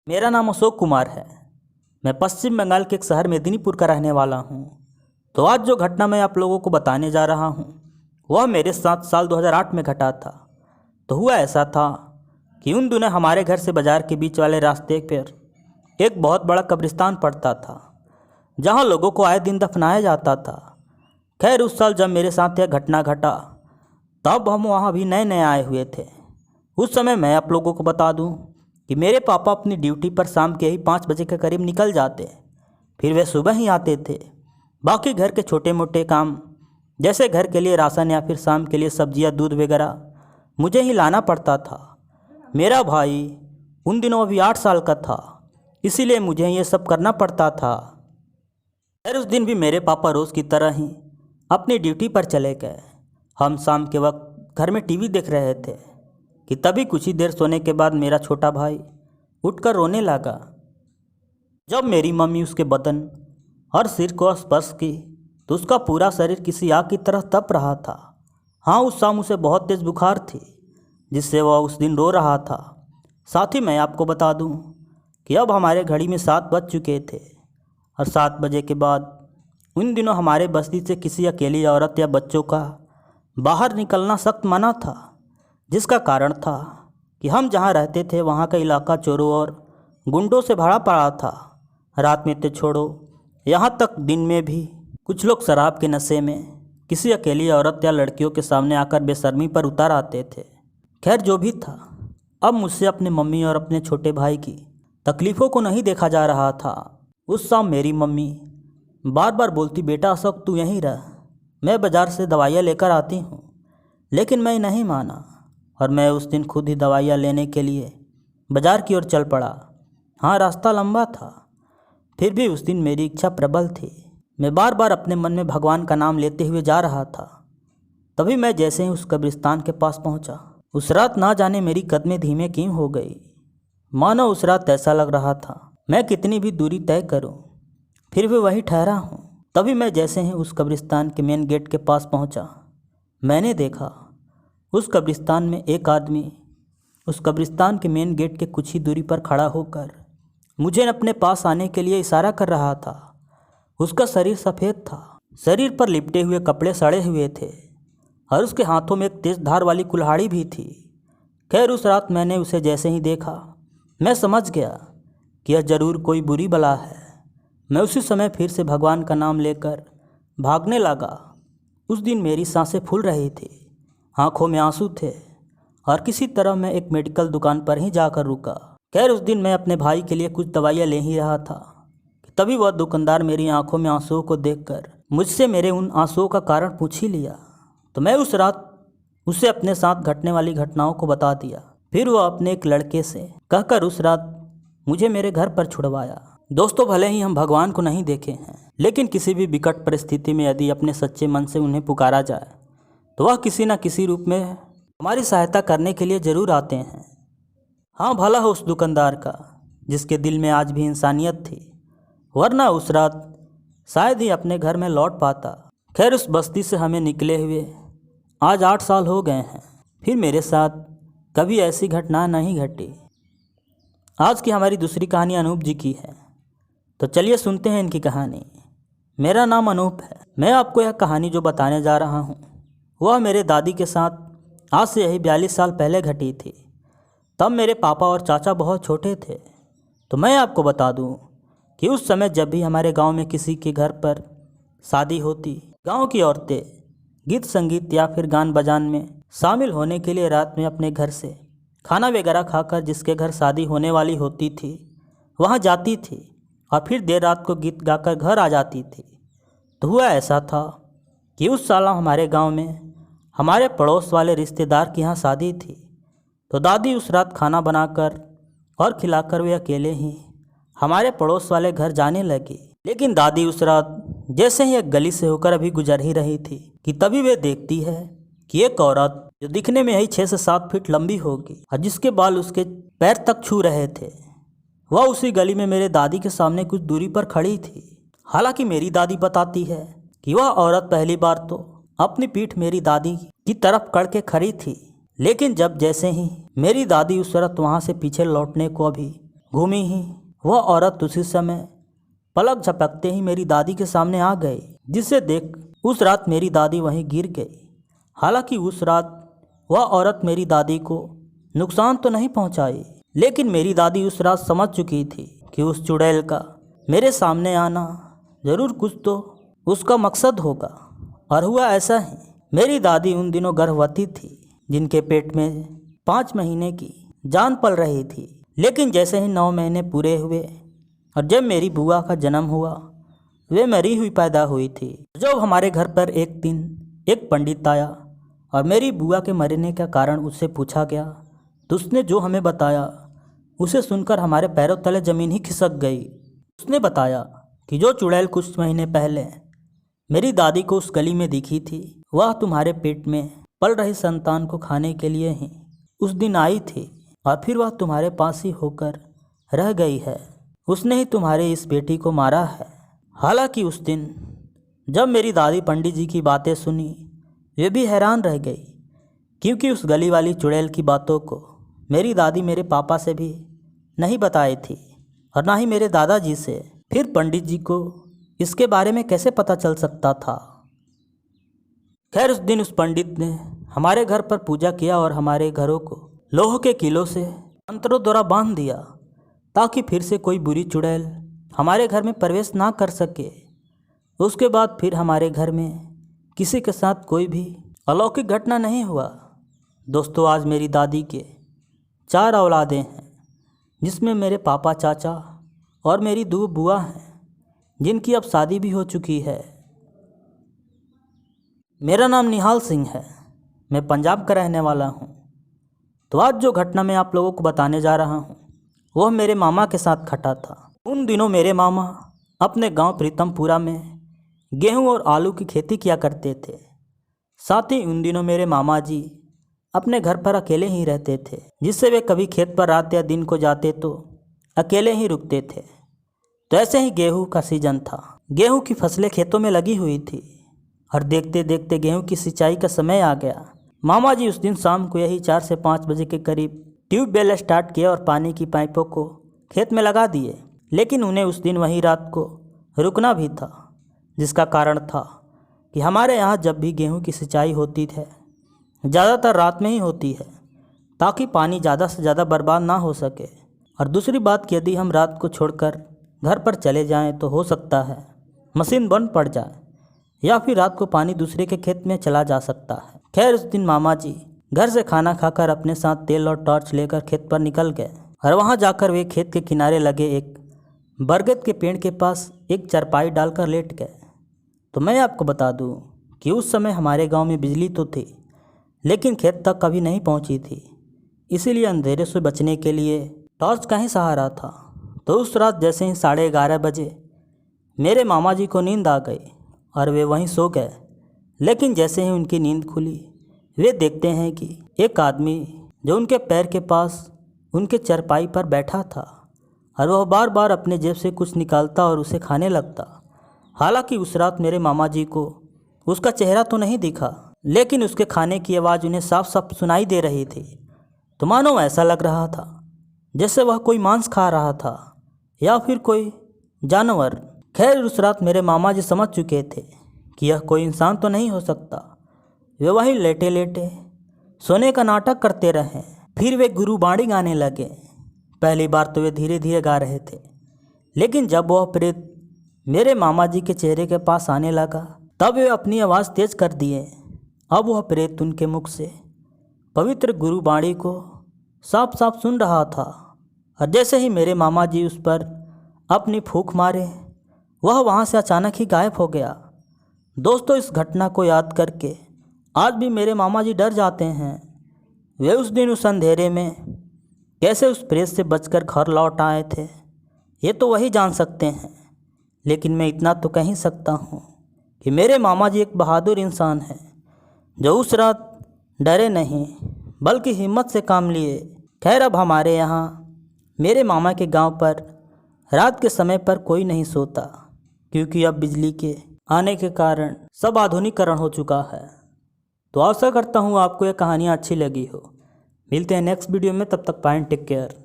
मेरा नाम अशोक कुमार है। मैं पश्चिम बंगाल के एक शहर मेदिनीपुर का रहने वाला हूँ। तो आज जो घटना मैं आप लोगों को बताने जा रहा हूँ वह मेरे साथ साल 2008 में घटा था। तो हुआ ऐसा था कि उन दिनों हमारे घर से बाज़ार के बीच वाले रास्ते पर एक बहुत बड़ा कब्रिस्तान पड़ता था जहाँ लोगों को आए दिन दफनाया जाता था। खैर उस साल जब मेरे साथ यह घटना घटा तब हम वहाँ भी नए नए आए हुए थे। उस समय मैं आप लोगों को बता दूं कि मेरे पापा अपनी ड्यूटी पर शाम के ही 5 बजे के करीब निकल जाते, फिर वे सुबह ही आते थे। बाकी घर के छोटे मोटे काम जैसे घर के लिए राशन या फिर शाम के लिए सब्जियां दूध वगैरह मुझे ही लाना पड़ता था। मेरा भाई उन दिनों अभी 8 साल का था, इसीलिए मुझे ये सब करना पड़ता था। खैर उस दिन भी मेरे पापा रोज़ की तरह ही अपनी ड्यूटी पर चले गए। हम शाम के वक्त घर में टीवी देख रहे थे कि तभी कुछ ही देर सोने के बाद मेरा छोटा भाई उठकर रोने लगा। जब मेरी मम्मी उसके बदन और सिर को स्पर्श की तो उसका पूरा शरीर किसी आग की तरह तप रहा था। हाँ, उस शाम उसे बहुत तेज़ बुखार थी जिससे वह उस दिन रो रहा था। साथ ही मैं आपको बता दूं कि अब हमारे घड़ी में 7 बज चुके थे और 7 बजे के बाद उन दिनों हमारे बस्ती से किसी अकेली औरत या बच्चों का बाहर निकलना सख्त मना था, जिसका कारण था कि हम जहाँ रहते थे वहाँ का इलाका चोरों और गुंडों से भरा पड़ा था। रात में तो छोड़ो, यहाँ तक दिन में भी कुछ लोग शराब के नशे में किसी अकेली औरत या लड़कियों के सामने आकर बेशर्मी पर उतर आते थे। खैर जो भी था, अब मुझसे अपने मम्मी और अपने छोटे भाई की तकलीफ़ों को नहीं देखा जा रहा था। उस शाम मेरी मम्मी बार बार बोलती, बेटा अशोक तू यहीं रह, मैं बाज़ार से दवाइयाँ लेकर आती हूँ। लेकिन मैं नहीं माना और मैं उस दिन खुद ही दवाइयाँ लेने के लिए बाज़ार की ओर चल पड़ा। हाँ, रास्ता लंबा था, फिर भी उस दिन मेरी इच्छा प्रबल थी। मैं बार बार अपने मन में भगवान का नाम लेते हुए जा रहा था। तभी मैं जैसे ही उस कब्रिस्तान के पास पहुंचा, उस रात ना जाने मेरी कदमें धीमे क्यों हो गई। मानो उस रात ऐसा लग रहा था मैं कितनी भी दूरी तय करूं फिर भी वहीं ठहरा हूं। तभी मैं जैसे ही उस कब्रिस्तान के मेन गेट के पास पहुंचा, मैंने देखा उस कब्रिस्तान में एक आदमी उस कब्रिस्तान के मेन गेट के कुछ ही दूरी पर खड़ा होकर मुझे अपने पास आने के लिए इशारा कर रहा था। उसका शरीर सफ़ेद था, शरीर पर लिपटे हुए कपड़े सड़े हुए थे और उसके हाथों में एक तेज़ धार वाली कुल्हाड़ी भी थी। खैर उस रात मैंने उसे जैसे ही देखा मैं समझ गया कि यह जरूर कोई बुरी बला है। मैं उसी समय फिर से भगवान का नाम लेकर भागने लगा। उस दिन मेरी सांसें फूल रही थी, आंखों में आंसू थे और किसी तरह मैं एक मेडिकल दुकान पर ही जाकर रुका। खैर उस दिन मैं अपने भाई के लिए कुछ दवाइयाँ ले ही रहा था कि तभी वह दुकानदार मेरी आंखों में आंसुओं को देखकर मुझसे मेरे उन आंसुओं का कारण पूछ ही लिया। तो मैं उस रात उसे अपने साथ घटने वाली घटनाओं को बता दिया। फिर वह अपने एक लड़के से कहकर उस रात मुझे मेरे घर पर छुड़वाया। दोस्तों, भले ही हम भगवान को नहीं देखे हैं, लेकिन किसी भी विकट परिस्थिति में यदि अपने सच्चे मन से उन्हें पुकारा जाए तो वह किसी न किसी रूप में हमारी सहायता करने के लिए ज़रूर आते हैं। हाँ, भला हो उस दुकानदार का जिसके दिल में आज भी इंसानियत थी, वरना उस रात शायद ही अपने घर में लौट पाता। खैर उस बस्ती से हमें निकले हुए आज 8 साल हो गए हैं, फिर मेरे साथ कभी ऐसी घटना नहीं घटी। आज की हमारी दूसरी कहानी अनूप जी की है, तो चलिए सुनते हैं इनकी कहानी। मेरा नाम अनूप है। मैं आपको यह कहानी जो बताने जा रहा हूँ वह मेरे दादी के साथ आज से यही 42 साल पहले घटी थी। तब मेरे पापा और चाचा बहुत छोटे थे। तो मैं आपको बता दूँ कि उस समय जब भी हमारे गांव में किसी के घर पर शादी होती, गांव की औरतें गीत संगीत या फिर गान बजान में शामिल होने के लिए रात में अपने घर से खाना वगैरह खाकर जिसके घर शादी होने वाली होती थी वहाँ जाती थी और फिर देर रात को गीत गाकर घर आ जाती थी। तो हुआ ऐसा था कि उस साल हमारे गांव में हमारे पड़ोस वाले रिश्तेदार की यहाँ शादी थी। तो दादी उस रात खाना बनाकर और खिलाकर वे अकेले ही हमारे पड़ोस वाले घर जाने लगी। लेकिन दादी उस रात जैसे ही एक गली से होकर अभी गुजर ही रही थी कि तभी वे देखती है कि एक औरत जो दिखने में यही 6 से 7 फीट लंबी होगी और जिसके बाल उसके पैर तक छू रहे थे, वह उसी गली में मेरे दादी के सामने कुछ दूरी पर खड़ी थी। हालांकि मेरी दादी बताती है कि वह औरत पहली बार तो अपनी पीठ मेरी दादी की तरफ करके खड़ी थी, लेकिन जब जैसे ही मेरी दादी उस औरत वहाँ से पीछे लौटने को अभी घूमी ही वह औरत उसी समय पलक झपकते ही मेरी दादी के सामने आ गई, जिसे देख उस रात मेरी दादी वहीं गिर गई। हालांकि उस रात वह औरत मेरी दादी को नुकसान तो नहीं पहुंचाई, लेकिन मेरी दादी उस रात समझ चुकी थी कि उस चुड़ैल का मेरे सामने आना जरूर कुछ तो उसका मकसद होगा। और हुआ ऐसा ही। मेरी दादी उन दिनों गर्भवती थी, जिनके पेट में 5 महीने की जान पल रही थी। लेकिन जैसे ही 9 महीने पूरे हुए और जब मेरी बुआ का जन्म हुआ, वे मरी हुई पैदा हुई थी। जब हमारे घर पर एक दिन एक पंडित आया और मेरी बुआ के मरने का कारण उससे पूछा गया, तो उसने जो हमें बताया उसे सुनकर हमारे पैरों तले ज़मीन ही खिसक गई। उसने बताया कि जो चुड़ैल कुछ महीने पहले मेरी दादी को उस गली में दिखी थी, वह तुम्हारे पेट में पल रही संतान को खाने के लिए ही उस दिन आई थी और फिर वह तुम्हारे पास ही होकर रह गई है। उसने ही तुम्हारे इस बेटी को मारा है। हालांकि उस दिन जब मेरी दादी पंडित जी की बातें सुनी, वे भी हैरान रह गई, क्योंकि उस गली वाली चुड़ैल की बातों को मेरी दादी मेरे पापा से भी नहीं बताई थी और ना ही मेरे दादाजी से। फिर पंडित जी को इसके बारे में कैसे पता चल सकता था। खैर, उस दिन उस पंडित ने हमारे घर पर पूजा किया और हमारे घरों को लोह के किलों से मंत्रों द्वारा बांध दिया, ताकि फिर से कोई बुरी चुड़ैल हमारे घर में प्रवेश ना कर सके। उसके बाद फिर हमारे घर में किसी के साथ कोई भी अलौकिक घटना नहीं हुआ। दोस्तों, आज मेरी दादी के 4 औलादें हैं, जिसमें मेरे पापा, चाचा और मेरी 2 बुआ हैं, जिनकी अब शादी भी हो चुकी है। मेरा नाम निहाल सिंह है। मैं पंजाब का रहने वाला हूँ। तो आज जो घटना मैं आप लोगों को बताने जा रहा हूँ, वह मेरे मामा के साथ घटा था। उन दिनों मेरे मामा अपने गांव प्रीतमपुरा में गेहूं और आलू की खेती किया करते थे। साथ ही उन दिनों मेरे मामा जी अपने घर पर अकेले ही रहते थे, जिससे वे कभी खेत पर रात या दिन को जाते तो अकेले ही रुकते थे। तो ऐसे ही गेहूं का सीजन था। गेहूं की फसलें खेतों में लगी हुई थी और देखते देखते गेहूं की सिंचाई का समय आ गया। मामा जी उस दिन शाम को यही 4 से 5 बजे के करीब ट्यूबवेल स्टार्ट किया और पानी की पाइपों को खेत में लगा दिए। लेकिन उन्हें उस दिन वहीं रात को रुकना भी था, जिसका कारण था कि हमारे यहाँ जब भी गेहूं की सिंचाई होती है, ज़्यादातर रात में ही होती है, ताकि पानी ज़्यादा से ज़्यादा बर्बाद ना हो सके। और दूसरी बात कि यदि हम रात को छोड़कर घर पर चले जाएं तो हो सकता है मशीन बंद पड़ जाए या फिर रात को पानी दूसरे के खेत में चला जा सकता है। खैर, उस दिन मामा जी घर से खाना खाकर अपने साथ तेल और टॉर्च लेकर खेत पर निकल गए और वहां जाकर वे खेत के किनारे लगे एक बरगद के पेड़ के पास एक चारपाई डालकर लेट गए। तो मैं आपको बता दूं कि उस समय हमारे गांव में बिजली तो थी, लेकिन खेत तक कभी नहीं पहुंची थी। इसीलिए अंधेरे से बचने के लिए टॉर्च का ही सहारा था। तो उस रात जैसे ही 11:30 बजे मेरे मामा जी को नींद आ गई और वे वहीं सो गए। लेकिन जैसे ही उनकी नींद खुली, वे देखते हैं कि एक आदमी जो उनके पैर के पास उनके चारपाई पर बैठा था और वह बार बार अपने जेब से कुछ निकालता और उसे खाने लगता। हालांकि उस रात मेरे मामा जी को उसका चेहरा तो नहीं दिखा, लेकिन उसके खाने की आवाज़ उन्हें साफ साफ सुनाई दे रही थी। तो मानो ऐसा लग रहा था जैसे वह कोई मांस खा रहा था या फिर कोई जानवर। खैर, उस रात मेरे मामा जी समझ चुके थे कि यह कोई इंसान तो नहीं हो सकता। वे वहीं लेटे लेटे सोने का नाटक करते रहे। फिर वे गुरुबाणी गाने लगे। पहली बार तो वे धीरे धीरे गा रहे थे, लेकिन जब वह प्रेत मेरे मामा जी के चेहरे के पास आने लगा, तब वे अपनी आवाज़ तेज कर दिए। अब वह प्रेत उनके मुख से पवित्र गुरुबाणी को साफ साफ सुन रहा था और जैसे ही मेरे मामा जी उस पर अपनी फूंक मारे, वह वहाँ से अचानक ही गायब हो गया। दोस्तों, इस घटना को याद करके आज भी मेरे मामा जी डर जाते हैं। वे उस दिन उस अंधेरे में कैसे उस प्रेत से बचकर घर लौट आए थे, ये तो वही जान सकते हैं। लेकिन मैं इतना तो कह ही सकता हूँ कि मेरे मामा जी एक बहादुर इंसान हैं, जो उस रात डरे नहीं बल्कि हिम्मत से काम लिए। खैर, अब हमारे यहाँ मेरे मामा के गांव पर रात के समय पर कोई नहीं सोता, क्योंकि अब बिजली के आने के कारण सब आधुनिकीकरण हो चुका है। तो आशा करता हूँ आपको यह कहानियाँ अच्छी लगी हो। मिलते हैं नेक्स्ट वीडियो में, तब तक बाय एंड टेक केयर।